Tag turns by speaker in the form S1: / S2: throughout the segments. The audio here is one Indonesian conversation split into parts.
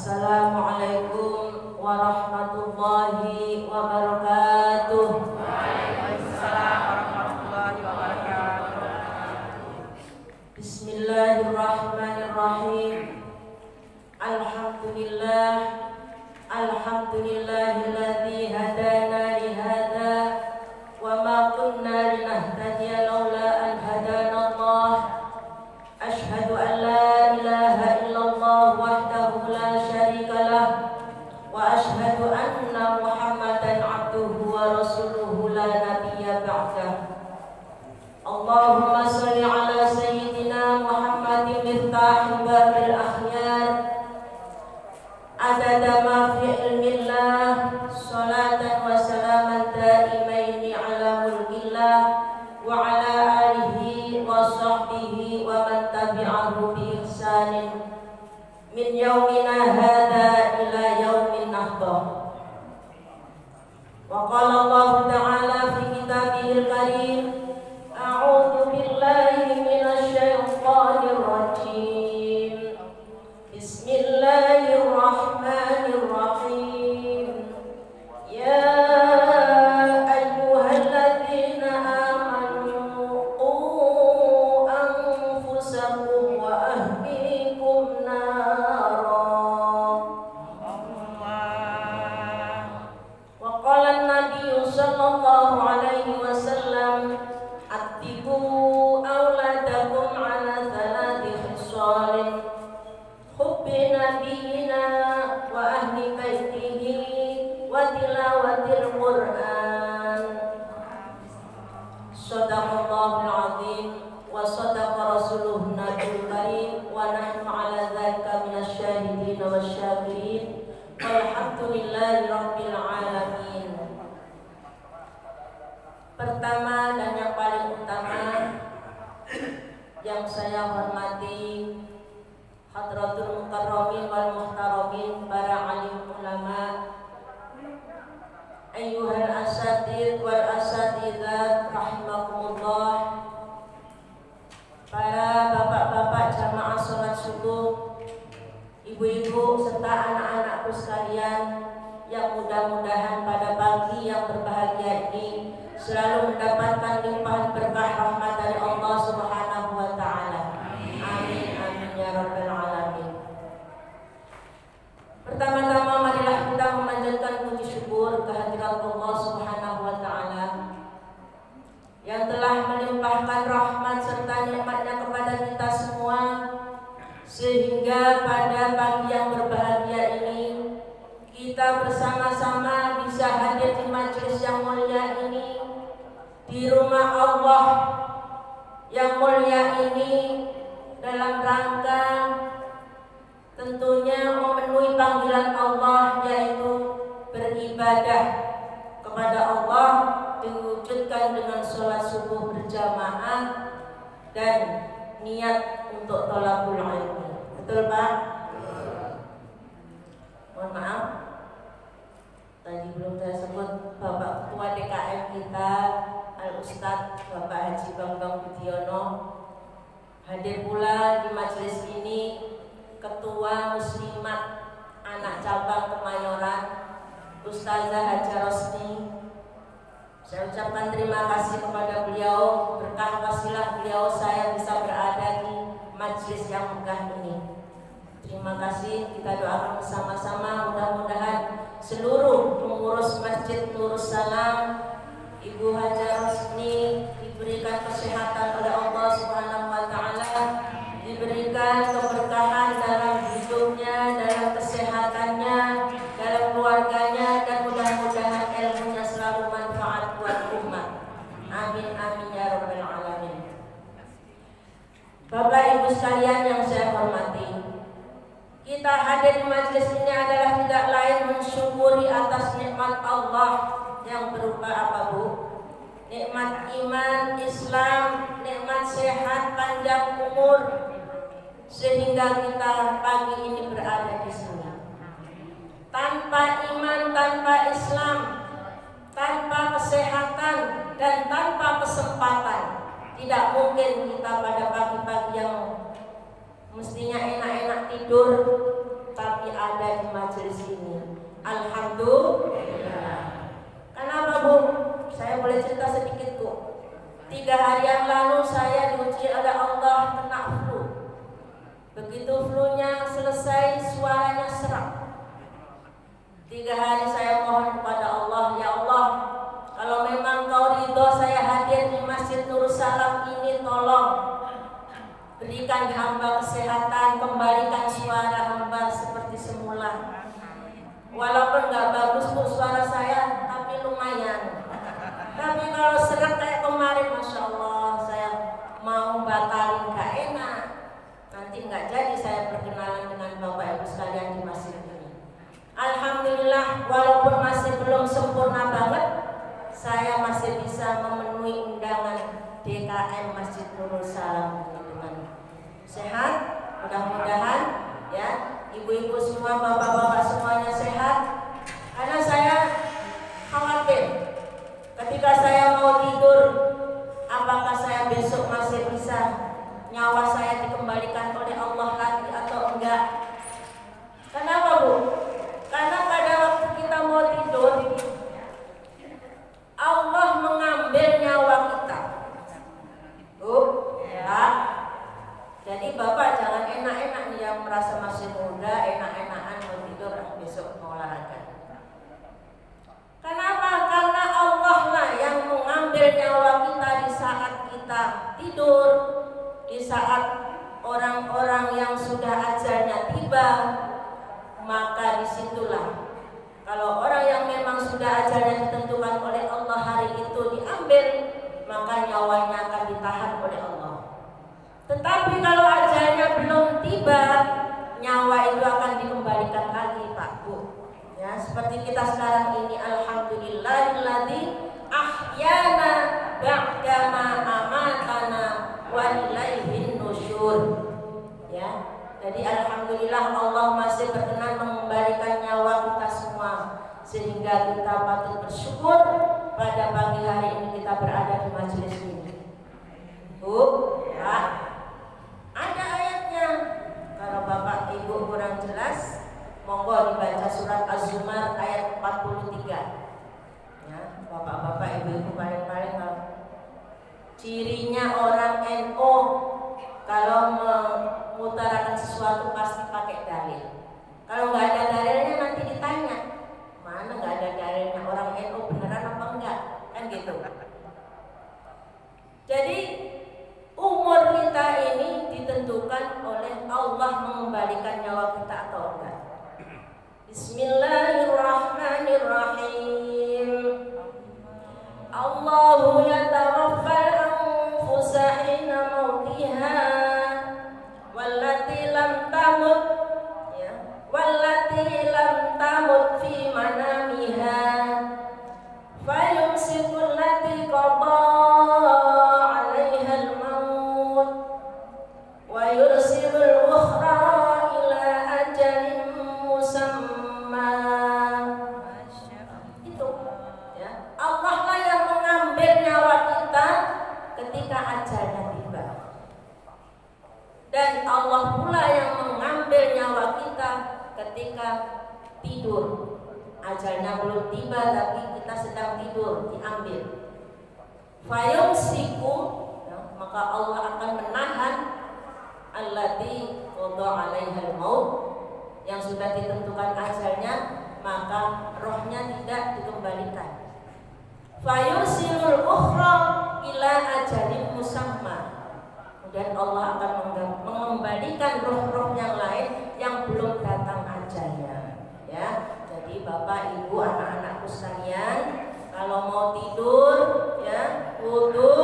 S1: Assalamualaikum warahmatullahi wabarakatuh.
S2: Waalaikumsalam warahmatullahi wabarakatuh.
S1: Bismillahirrahmanirrahim. Alhamdulillahilladzi hadana li hadza wa ma kunna linahtadiya laula an hadana Allah. Ashhadu an la ilaha illallah wahdahu la syarika lah wa ashhadu anna Muhammadan abduhu wa rasuluhu la nabiyya ba'dah. Allahumma shalli ala sayyidina Muhammadin miftahil babil akhyar adada ma fi ilmillah salatan wa salaman daimaini ala mulkillah wa ala alihi wa sahbihi wa man tabi'ahu bi ihsanin min yaumina hadha ila yaumin nahdah. Wa qala Allah ta'ala fi kitabihil karim, a'udzu billahi minasy syaithanir rajim. Bismillahirrahmanirrahim. Ya ayyuhalladzina amanu qu anfusakum wa ahlikum nara. Wa qala an-nabiy sallallahu alaihi wasallam, attibu auladakum ala thalathi khisalin hubbi nabiyina wa ahli baitihi wa tilawatil Qur'an. Shadaqallahul azim wa sadaqa rasuluhun nabiyul karim wa nahnu ala dzalika minasy syahidin wasyakirin walhamdulillahi rabbil alamin. Pertama dan yang paling utama yang saya hormati hadratul mukarramin wal muhtaramin, para alim ulama, ayyuhal asatid wal asatidzat rahimakumullah, para bapak-bapak jamaah sholat subuh, ibu-ibu serta anak-anakku sekalian, yang mudah-mudahan pada pagi yang berbahagia ini selalu mendapatkan limpahan berkah rahmat dari Allah Subhanahu wa taala. Amin amin ya rabbal alamin. Pertama-tama marilah kita memanjatkan puji syukur kehadirat Allah Subhanahu wa taala yang telah melimpahkan rahmat serta nikmat-Nya kepada kita semua, sehingga pada pagi yang berbahagia ini kita bersama-sama bisa hadir di majelis yang mulia ini, di rumah Allah yang mulia ini, dalam rangka tentunya memenuhi panggilan Allah, yaitu beribadah kepada Allah diwujudkan dengan sholat subuh berjamaah dan niat untuk thalabul ilmi. Betul Pak? Mohon maaf, tadi belum saya sebut Bapak Ketua DKM kita Al-Ustadz Bapak Haji Bambang Budiono. Hadir pula di majelis ini Ketua Muslimat Anak Cabang Kemayoran Ustazah Haja Rosni. Saya ucapkan terima kasih kepada beliau, berkah wasilah beliau saya bisa berada di majelis yang megah ini. Terima kasih, kita doakan bersama-sama mudah-mudahan seluruh pengurus Masjid Nurus Salam, Ibu Haja Rosni diberikan kesehatan oleh Allah Subhanahu wa taala, diberikan keberkahan dalam hidupnya, dalam kesehatannya, dalam keluarganya, dan mudah-mudahan ilmunya selalu manfaat buat umat. Amin amin ya rabbal alamin. Bapak Ibu sekalian yang saya hormati, kita hadir di majelis ini adalah tidak lain mensyukuri atas nikmat Allah yang berupa apa Bu? Nikmat iman, Islam, nikmat sehat, panjang umur, sehingga kita pagi ini berada di sini. Tanpa iman, tanpa Islam, tanpa kesehatan, dan tanpa kesempatan, tidak mungkin kita pada pagi-pagi yang mestinya enak-enak tidur, tapi ada di majelis ini. Alhamdulillah. Kenapa Bu? Saya boleh cerita sedikit Bu. 3 hari yang lalu saya diuji oleh Allah kena flu. Begitu flunya selesai, suaranya serak. 3 hari saya mohon kepada Allah, ya Allah, kalau memang Kau ridho saya hadir di Masjid Nurul Salam ini, tolong berikan hamba kesehatan, kembalikan suara hamba seperti semula. Walaupun gak bagus Bu suara saya, tapi lumayan. Tapi kalau serak kayak kemarin, Masya Allah, saya mau batalin gak enak. Nanti gak jadi saya perkenalan dengan Bapak Ibu sekalian di masjid ini. Alhamdulillah, walaupun masih belum sempurna banget, saya masih bisa memenuhi undangan DKM Masjid Nurul Salam dengan sehat. Mudah-mudahan ya, ibu-ibu semua, bapak-bapak semuanya sehat. Karena saya khawatir ketika saya mau tidur, apakah saya besok masih bisa nyawa saya dikembalikan oleh Allah lagi atau enggak? Kenapa Bu? Karena pada waktu kita mau tidur, Allah mengambil nyawa kita. Bu, ya. Jadi Bapak jangan enak-enak nih yang merasa masih muda, enak-enakan mau tidur, besok mau olahraga. Kenapa? Karena Allah lah yang mengambil nyawa kita di saat kita tidur, di saat orang-orang yang sudah ajalnya tiba. Maka disitulah, kalau orang yang memang sudah ajalnya ditentukan oleh Allah hari itu diambil, maka nyawanya akan ditahan oleh Allah. Tetapi kalau ajalnya belum tiba, nyawa itu akan dikembalikan lagi Pak Bu. Ya, seperti kita sekarang ini, alhamdulillahilladzi ahyana ba'dama amatana wa ilaihin nusyur. Ya. Jadi alhamdulillah Allah masih berkenan mengembalikan nyawa kita semua, sehingga kita patut bersyukur pada pagi hari ini kita berada di majelis ini. Bu, Pak, ada ayatnya. Kalau Bapak Ibu kurang jelas, monggo dibaca surat Az-Zumar ayat 43. Ya, Bapak-bapak, Ibu-ibu paling-paling kalau cirinya orang NU kalau mengutarakan sesuatu pasti pakai dalil. Kalau nggak ada dalilnya nanti ditanya, mana nggak ada dalilnya, orang NU beneran apa enggak, kan gitu. Jadi umur kita ini ditentukan oleh Allah mengembalikan nyawa kita atau enggak. Bismillahirrahmanirrahim. Allahu yatawaffal anfusa hina mautiha wallati lam tamut, ya, wallati lam tamut fi manamiha fayumsiku allati qada 'alaiha al-maut wa yursilul ukhra ila ajalin musamma. Itu ya, Allah lah yang mengambil nyawa kita ketika ajalnya tiba. Dan Allah pula yang mengambil nyawa kita ketika tidur. Ajalnya belum tiba tapi kita sedang tidur, diambil. Fayumsiku, ya, maka Allah akan menahan allati qada 'alaihal maut, yang sudah ditentukan ajalnya, maka rohnya tidak dikembalikan. Fayursilul ukhra ila ajalin musamma. Kemudian Allah akan mengembalikan roh-roh yang lain yang belum datang ajalnya. Ya, jadi Bapak, Ibu, anak-anakku sekalian, kalau mau tidur, ya, wudu.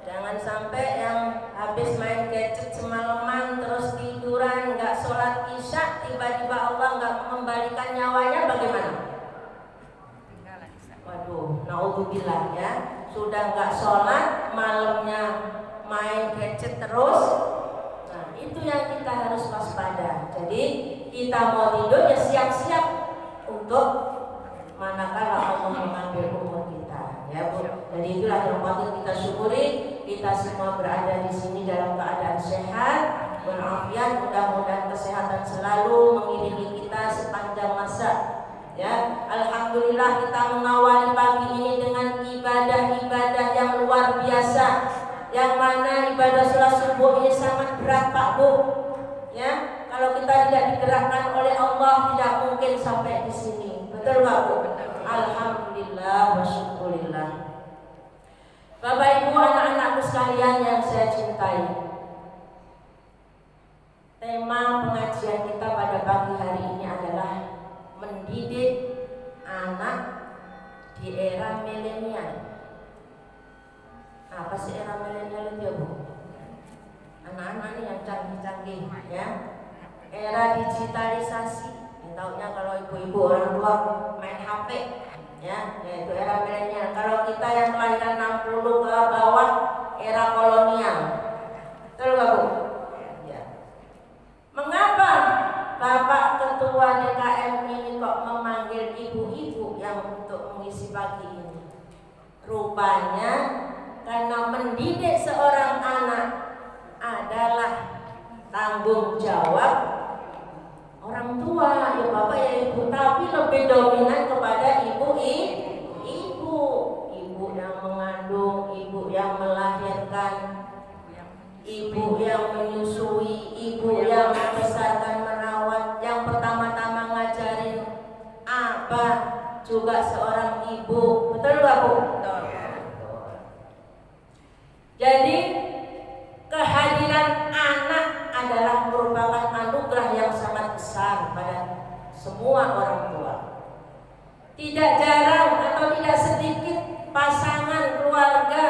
S1: Jangan sampai yang habis main gadget semalaman terus tiduran, nggak sholat isya, tiba-tiba Allah nggak mengembalikan nyawanya, bagaimana? Waduh, naudzubillah ya, sudah nggak sholat, malamnya main gadget terus. Nah, itu yang kita harus waspada. Jadi kita mau tidur ya siap-siap untuk manakala Allah mengambil umur kita, ya Bu. Jadi itulah yang patut kita syukuri. Kita semua berada di sini dalam keadaan sehat, walafiat. Mudah-mudahan kesehatan selalu mengiringi Ya, alhamdulillah kita mengawali pagi ini dengan ibadah-ibadah yang luar biasa. Yang mana ibadah sholat subuh ini sangat berat Pak Bu. Ya, kalau kita tidak digerakkan oleh Allah tidak mungkin sampai di sini. Betul Pak Bu? Alhamdulillah wa syukurillah. Bapak Ibu, anak-anakku sekalian yang saya cintai, tema pengajian kita pada pagi hari ini adalah mendidik anak di era milenial. Apa sih era milenial itu ya Bu? Anak-anak ini yang canggih-canggih ya. Era digitalisasi. Taunya kalau ibu-ibu orang tua main HP ya, yaitu era milenial. Kalau kita yang kelahiran 60 ke bawah, era kolonial. Betul nggak Bu? Ya. Mengapa Bapak Ketua DKM ini kok memanggil ibu-ibu yang untuk mengisi pagi ini? Rupanya karena mendidik seorang anak adalah tanggung jawab orang tua, ya Bapak ya Ibu, tapi lebih dominan kepada ibu yang mengandung, ibu yang melahirkan, ibu yang menyusui, ibu yang membesarkan, merawat, yang pertama-tama ngajarin apa juga seorang ibu. Betul nggak Bu? Betul. Jadi kehadiran anak adalah merupakan anugerah yang sangat besar pada semua orang tua. Tidak jarang atau tidak sedikit pasangan keluarga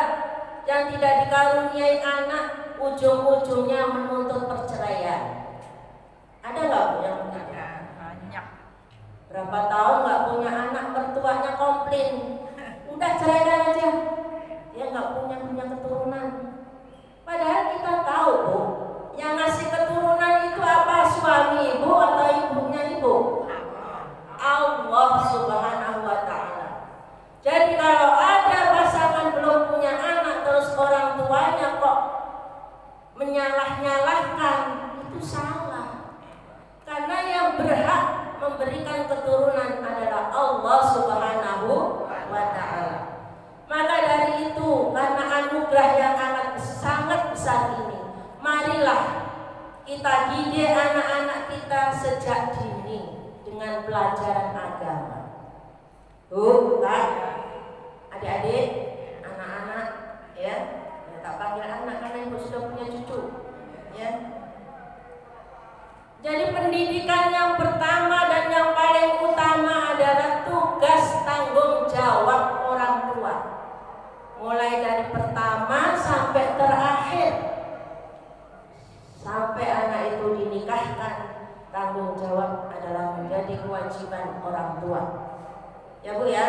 S1: yang tidak dikaruniai anak ujung-ujungnya menuntut perceraian. Ada nggak Bu yang punya?
S2: Banyak.
S1: Berapa tahun nggak punya anak, mertuanya komplain, udah ceraikan aja, dia nggak punya keturunan. Padahal kita tahu Bu, yang ngasih keturunan itu apa? Suami ibu atau ibunya ibu? Allah Subhanahu wa ta'ala. Jadi kalau ada pasangan belum punya anak terus orang tuanya kok menyalah-nyalahkan, itu salah. Karena yang berhak memberikan keturunan adalah Allah Subhanahu wa ta'ala. Maka dari itu, karena anugerah yang sangat besar ini, marilah kita didik anak-anak kita sejak dini dengan pelajaran agama. Bu, Kak, adik-adik, anak-anak, ya, tak panggil anak karena ibu sudah punya cucu, ya. Jadi pendidikan yang pertama dan yang paling utama adalah tugas tanggung jawab orang tua. Mulai dari pertama sampai terakhir, sampai anak itu dinikahkan, tanggung jawab adalah menjadi kewajiban orang tua. Ya Bu ya.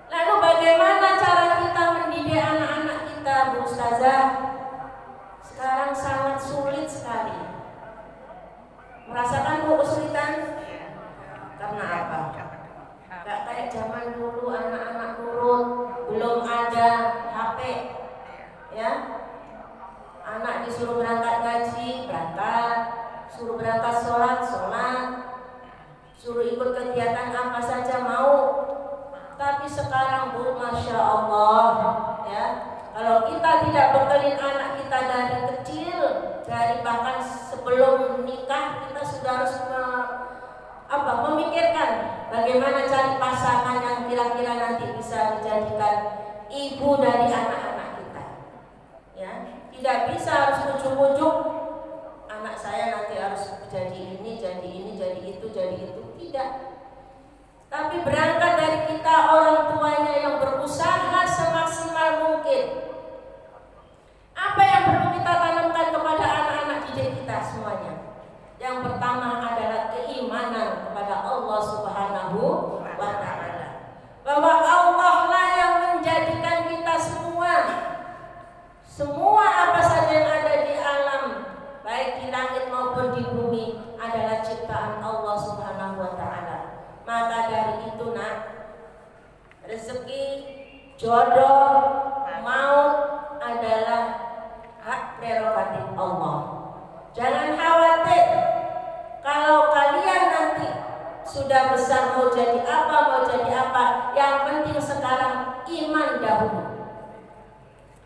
S1: Lalu bagaimana cara kita mendidik anak-anak kita, Bu Ustazah? Sekarang sangat sulit sekali. Merasakan Bu kesulitan? Karena apa? Gak kayak zaman dulu anak-anak nurut, belum ada HP, ya. Anak disuruh berangkat ngaji, berangkat, suruh berangkat sholat, suruh ikut kegiatan apa saja mau. Tapi sekarang Bu, Masya Allah, ya, kalau kita tidak bekelin anak kita dari kecil, dari bahkan sebelum nikah, kita sudah harus memikirkan bagaimana cari pasangan yang kira-kira nanti bisa dijadikan ibu dari anak-anak kita. Ya, tidak bisa harus ujuk-ujuk anak saya nanti harus jadi ini, jadi itu, tidak. Tapi berangkat dari kita orang tuanya yang berusaha semaksimal mungkin. Apa yang perlu kita tanamkan kepada anak-anak didik kita semuanya? Yang pertama adalah keimanan kepada Allah Subhanahu wa ta'ala, bahwa Allah lah yang menjadikan kita semua apa saja yang ada di alam, baik di langit maupun di bumi, adalah ciptaan Allah Subhanahu wa ta'ala. Maka dari itu nak, rezeki, jodoh, maut adalah hak prerogatif Allah. Jangan khawatir kalau kalian nanti sudah besar mau jadi apa, yang penting sekarang iman dahulu.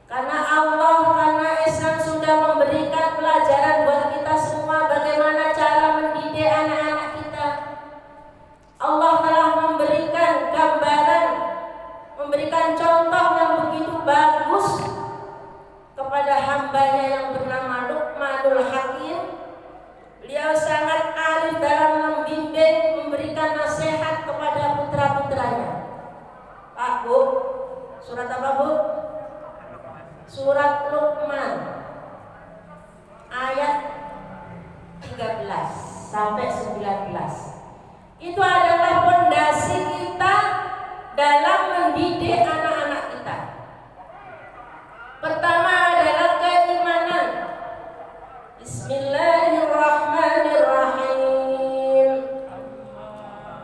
S1: Karena Allah, karena Islam sudah memberikan pelajaran buat kita semua bagaimana cara mendidik anak-anak kita. Allah telah memberikan gambaran, memberikan contoh yang begitu bagus kepada hambanya yang bernama Luqmanul Hakim. Beliau sangat arif dalam membimbing, memberikan nasihat kepada putra-putranya. Pak, Bu, surat apa, Bu? Surat Luqman ayat 13 sampai 19. Itu adalah fondasi kita dalam mendidik anak-anak kita. Pertama adalah keimanan. Bismillahirrahmanirrahim.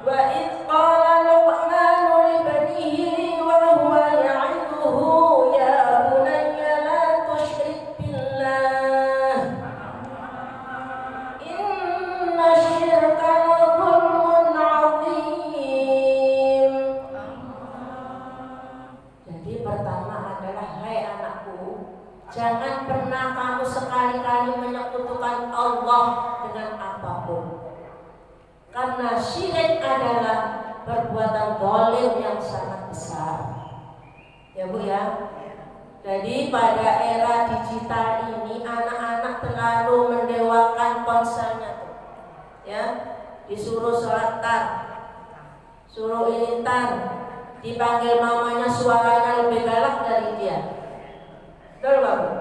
S1: Wa idh qala Luqmanu li banihi wa huwa ya'iduhu ya bunayya la tusyrik billah inna syirka la dhulmun 'adzim. Jadi pertama adalah, hai anakku, jangan pernah kamu sekali-kali menyekutukan Allah dengan apapun. Karena syirik adalah perbuatan zalim yang sangat besar. Ya Bu ya. Jadi pada era digital ini anak-anak terlalu mendewakan ponselnya tuh. Ya, disuruh sholat tar, suruh ini tar, dipanggil mamanya suaranya lebih galak dari dia. Betul Pak Bu?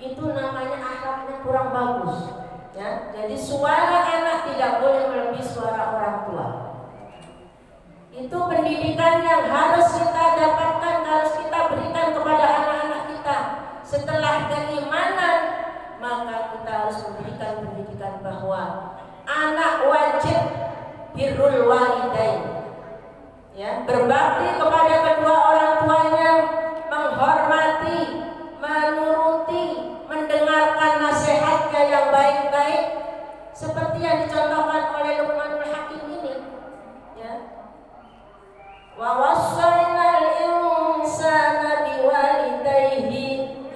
S1: Itu namanya akhlaknya kurang bagus. Ya, jadi suara anak tidak boleh melebihi suara orang tua. Itu pendidikan yang harus kita dapatkan, harus kita berikan kepada anak-anak kita. Setelah keimanan, maka kita harus memberikan pendidikan bahwa anak wajib birrul walidain. Ya, berbakti kepada kedua orang tuanya, menghormati, menuruti, mendengarkan nasihatnya yang baik-baik, seperti yang dicontohkan oleh Luqmanul Hakim ini. Ya. Wa wassaynal insana biwalidayhi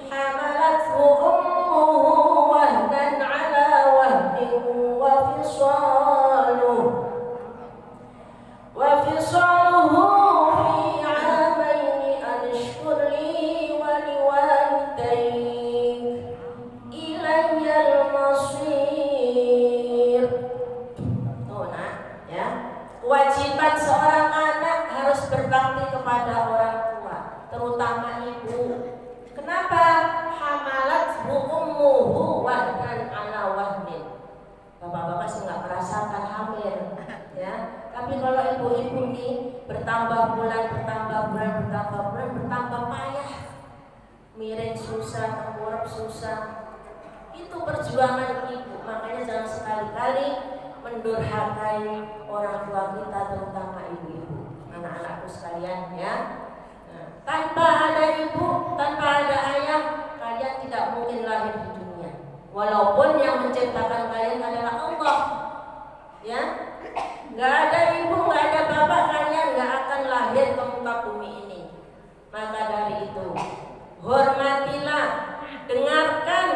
S1: hamalathu ummuhu wahnan 'ala wahnin wa fisaluhu fi 'amaini an ishkur li wa liwalidayk ilayyal masir. Tuh nak, ya. Kewajiban seorang anak harus berbakti kepada orang tua, terutama ibu. Kenapa? Hamalat ummuhu wahnan 'ala wahnin. Bapak-bapak sih nggak merasakan hamil, ya. Tapi kalau ibu-ibu nih bertambah bulan, bertambah payah, miring susah, tengkurap susah. Itu perjuangan ibu. Makanya jangan sekali-kali mendurhakai orang tua kita, terutama ibu-ibu. Anak-anakku sekalian, ya. Nah, tanpa ada ibu, tanpa ada ayah, kalian tidak mungkin lahir di dunia. Walaupun yang menciptakan kalian adalah Allah, ya. Nggak ada ibu, nggak ada bapak, kalian nggak akan lahir ke muka bumi ini. Maka dari itu, hormatilah, dengarkan,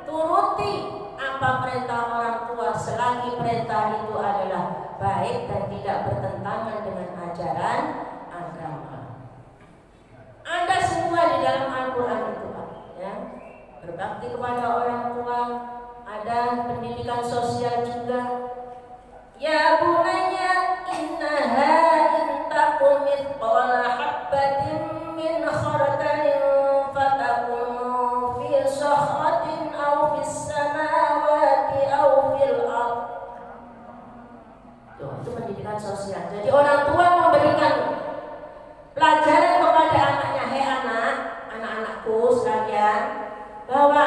S1: turuti apa perintah orang tua selagi perintah itu adalah baik dan tidak bertentangan dengan ajaran agama. Ada semua di dalam Al-Quran itu, Pak. Ya. Berbakti kepada orang tua, ada pendidikan sosial juga. Ya bunayya innaha in takum mithqala habbatin min khardalin fatakun fi sakhratin aw fis samawati aw fil ardh. Itu pendidikan sosial. Jadi orang tua memberikan pelajaran kepada anaknya, hei anak-anakku sekalian, bahwa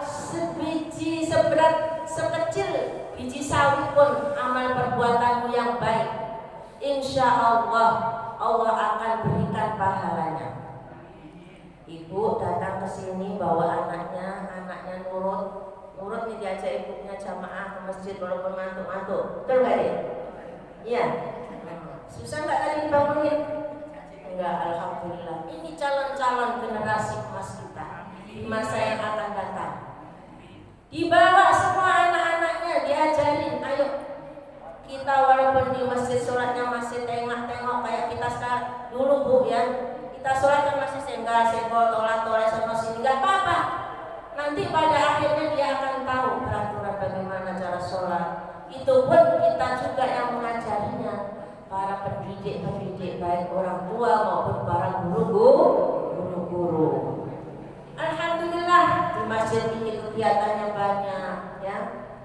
S1: sebiji seberat sekecil biji sawi pun amal perbuatanmu yang baik, insya Allah Allah akan berikan pahalanya. Ibu datang ke sini bawa anaknya nurut nih, diajak ibunya jamaah ke masjid walaupun ngantuk-ngantuk, betul gak deh? Iya. Susah nggak tadi dibangunin? Enggak, alhamdulillah. Ini calon-calon generasi emas kita di masa yang akan datang. Dibawa semua anak-anaknya, diajarin, ayo kita walaupun di masjid sholatnya masih tengok-tengok kayak kita sekarang dulu Bu ya, kita sholat kan masih senggol, tolak-tolak sama sini, nggak apa-apa. Nanti pada akhirnya dia akan tahu peraturan bagaimana cara sholat. Itu pun kita juga yang mengajarinya, para pendidik baik orang tua maupun para guru-guru. Alhamdulillah di masjid ini kegiatannya banyak ya.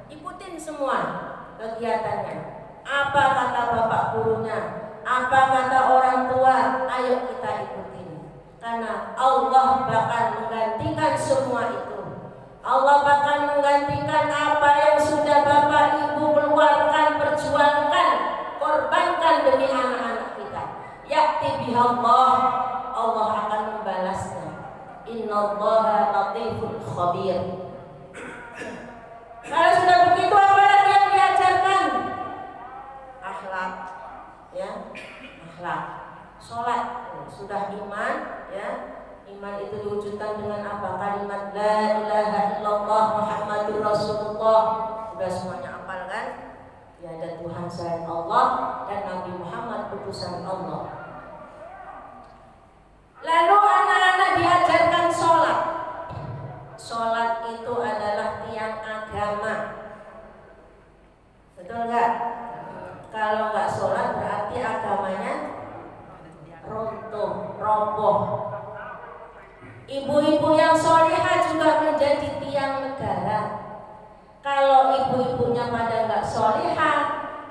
S1: Ikutin semua kegiatannya. Apa kata bapak gurunya, apa kata orang tua, ayo kita ikutin. Karena Allah bakal menggantikan semua itu. Allah bakal menggantikan apa yang sudah bapak ibu keluarkan, perjuangkan, korbankan demi anak-anak kita. Ya'ti bihallah, Allah akan membalasnya. Innallaha latiful khabir. Kalau sudah begitu apa lagi yang diajarkan? Akhlak, ya, akhlak. Sholat sudah iman, ya. Iman itu diwujudkan dengan apa? Kalimat la ilaha illallah Muhammadur Rasulullah. Sudah semuanya hafal kan? Ya, ada Tuhan selain Allah dan Nabi Muhammad utusan Allah. Lalu anak-anak diajarkan sholat. Sholat itu adalah tiang agama. Betul nggak? Kalau nggak sholat berarti agamanya runtuh, roboh. Ibu-ibu yang sholihah juga menjadi tiang negara. Kalau ibu-ibunya pada nggak sholihah,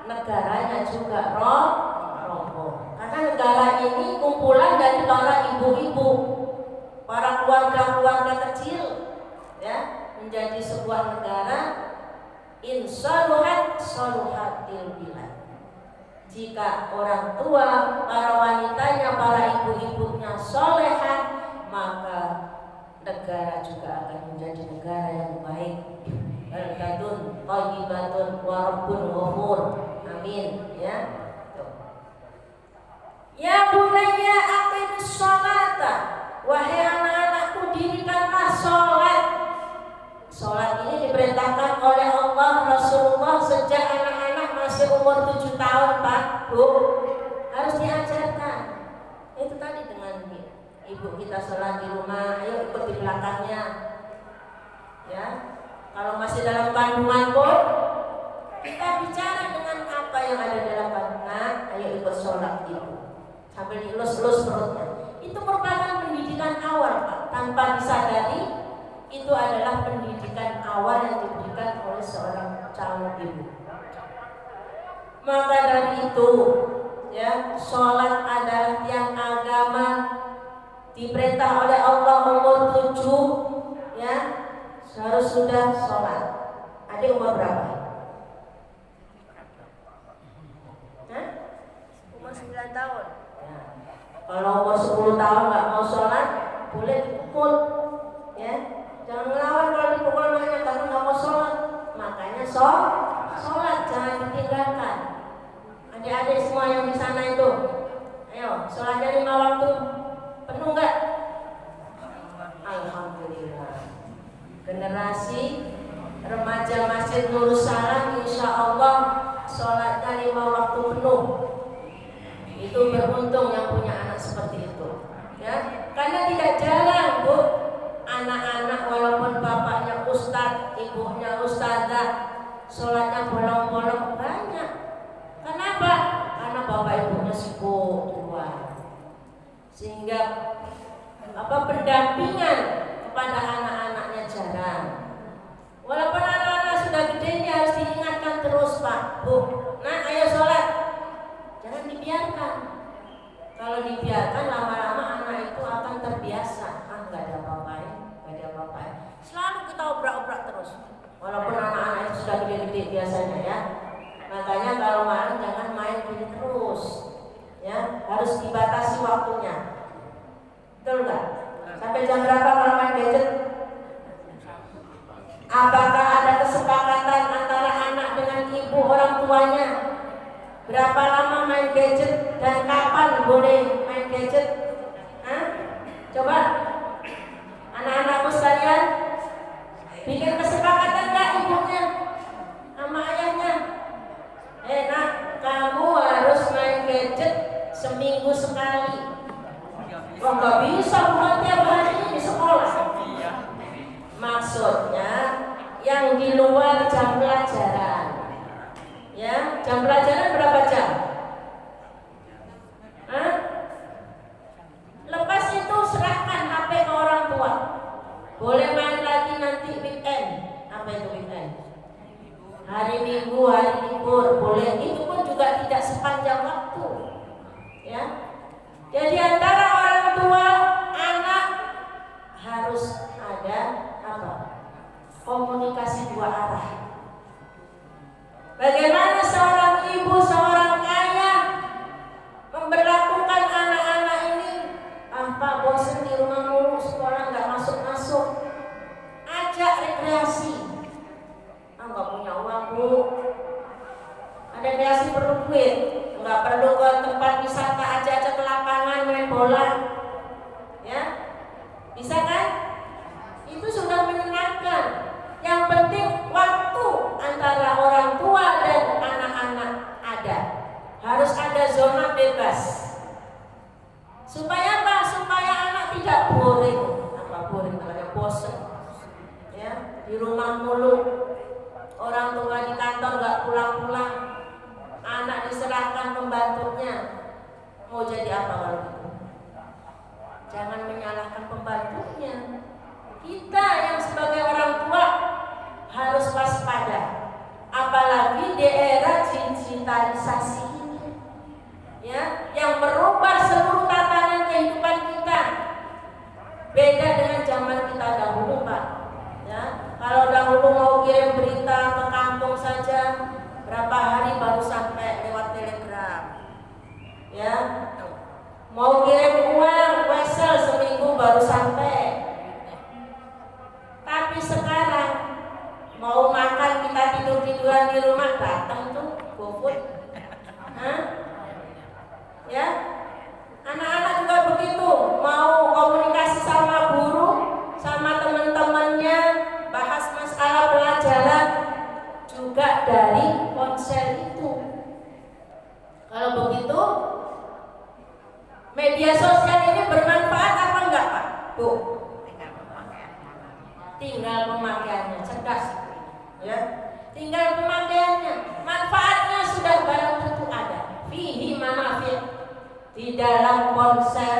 S1: negaranya juga roboh. Karena negara ini kumpulan dari para ibu-ibu, para keluarga-keluarga kecil, ya, menjadi sebuah negara. Insyaluhat saluhatil bilad. Jika orang tua, para wanitanya, para ibu-ibunya solehah, maka negara juga akan menjadi negara yang baik. Baldatun thayyibatun wa rabbun ghafur. Amin, ya. Ya bunayya aqimis sholata. Wahai anak-anakku, dirikanlah sholat. Sholat ini diperintahkan oleh Allah Rasulullah sejak anak-anak masih umur 7 tahun Pak Bu. Harus diajarkan. Itu tadi dengan ibu kita sholat di rumah, ayo ikut di belakangnya. Ya, kalau masih dalam kandungan pun kita bicara dengan apa yang ada dalam kandungan, ayo ikut sholat ibu. Sambil dielus-elus perutnya. Itu merupakan pendidikan awal Pak. Tanpa disadari itu adalah pendidikan awal yang diberikan oleh seorang calon ibu. Maka dari itu, ya, sholat adalah tiang agama. Diperintah oleh Allah umur 7, ya, harus sudah sholat. Adik umur berapa? Hah? Umur 9 tahun. Kalau umur 10 tahun nggak mau sholat, boleh dipukul, ya. Jangan ngelawan kalau dipukul makanya kamu nggak mau sholat. Makanya sholat jangan ditinggalkan. Adik-adik semua yang di sana itu, ayo sholatnya 5 waktu, penuh nggak? Alhamdulillah. Generasi remaja Masjid Nurul Salam, insya Allah sholatnya 5 waktu penuh. Itu beruntung yang punya anak seperti itu, ya. Karena tidak jarang Bu, anak-anak walaupun bapaknya ustadz, ibunya ustadzah, sholatnya bolong-bolong banyak. Kenapa? Karena bapak ibunya sibuk di luar, sehingga pendampingan kepada anak-anaknya jarang. Walaupun anak-anak sudah gede, ini harus diingatkan terus Pak Bu, nah ayo sholat. Jangan dibiarkan. Kalau dibiarkan lama-lama anak itu akan terbiasa. Nggak ada apa-apain, nggak ada apa-apain. Selalu kita obrak-obrak terus. Walaupun anak-anak itu sudah gede-gede biasanya, ya. Makanya kalau malam jangan main gini terus, ya. Harus dibatasi waktunya. Betul nggak? Sampai jam berapa kalau main gadget? Apakah ada kesepakatan antara anak dengan ibu orang tuanya? Berapa lama main gadget dan kapan boleh main gadget? Hah? Coba anak-anakku sekalian, bikin kesepakatan nggak ibunya sama ayahnya? Nak, kamu harus main gadget seminggu sekali. Wah, nggak bisa bukan tiap hari di sekolah. Maksudnya yang di luar jam pelajaran. Ya, jam pelajaran berapa jam? Hah? Lepas itu serahkan HP ke orang tua. Boleh main lagi nanti weekend. Apa itu weekend? Hari Minggu, hari libur boleh. Itu pun juga tidak sepanjang waktu. Ya. Jadi antara orang tua, anak harus ada apa? Komunikasi dua arah. Bagaimana seorang ibu, seorang ayah memperlakukan anak-anak ini? Pak, bosan di rumah mulu, sekolah nggak masuk-masuk. Ajak rekreasi. Nggak punya uang, Bu. Ada rekreasi perlu duit. Nggak perlu ke tempat wisata, aja ke lapangan main bola. Ya, bisa kan? Itu sudah menyenangkan. Yang penting waktu antara orang tua dan anak-anak ada. Harus ada zona bebas. Supaya apa? Supaya anak tidak boring. Apa boring? Namanya bosan. Ya, di rumah mulu. Orang tua di kantor nggak pulang-pulang. Anak diserahkan pembantunya. Mau jadi apa kalau gitu? Jangan menyalahkan pembantunya. Kita yang sebagai orang tua harus waspada, apalagi di era digitalisasi ini, ya, yang merubah seluruh tatanan kehidupan kita. Beda dengan zaman kita dahulu, Pak. Ya, kalau dahulu mau kirim berita ke kampung saja berapa hari baru sampai lewat telegram. Ya, mau kirim uang wesel seminggu baru sampai. Tapi sekarang mau makan kita tidur-tiduran di rumah, datang tuh GoFood. Hah? Ya, anak-anak juga begitu. Mau komunikasi sama guru, sama teman-temannya, bahas masalah pelajaran juga dari ponsel itu. Kalau begitu, media sosial ini bermanfaat apa enggak, Pak? Bu, tinggal pemakaiannya, cerdas. Ya, tinggal pemakaiannya. Manfaatnya sudah barang tentu ada. Fihi manafi'. Di dalam ponsel,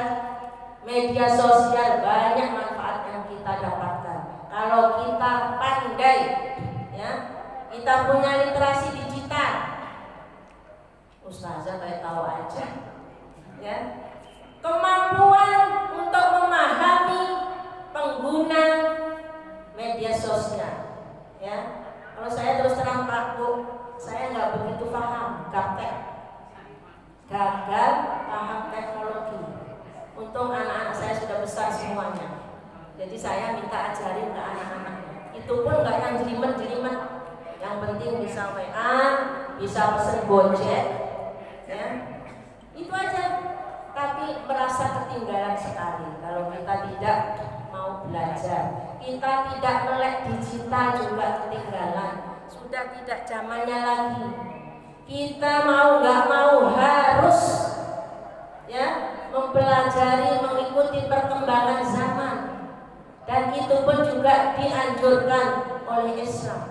S1: media sosial banyak manfaat yang kita dapatkan. Kalau kita pandai, ya, kita punya literasi digital. Ustazah kayak tahu aja. Ya, kemampuan untuk memahami pengguna media sosial. Ya, kalau saya terus terang Pak, Bu, saya nggak begitu paham gaptek, gagal paham teknologi. Untung anak-anak saya sudah besar semuanya, jadi saya minta ajarin ke anak-anaknya. Itu pun nggak yang jelimet-jelimet, yang penting bisa WA, bisa pesen Gojek, ya, itu aja. Tapi merasa ketinggalan sekali kalau kita tidak mau belajar. Kita tidak melek digital juga ketinggalan. Sudah tidak zamannya lagi. Kita mau nggak mau harus, ya, mempelajari, mengikuti perkembangan zaman. Dan itu pun juga dianjurkan oleh Islam.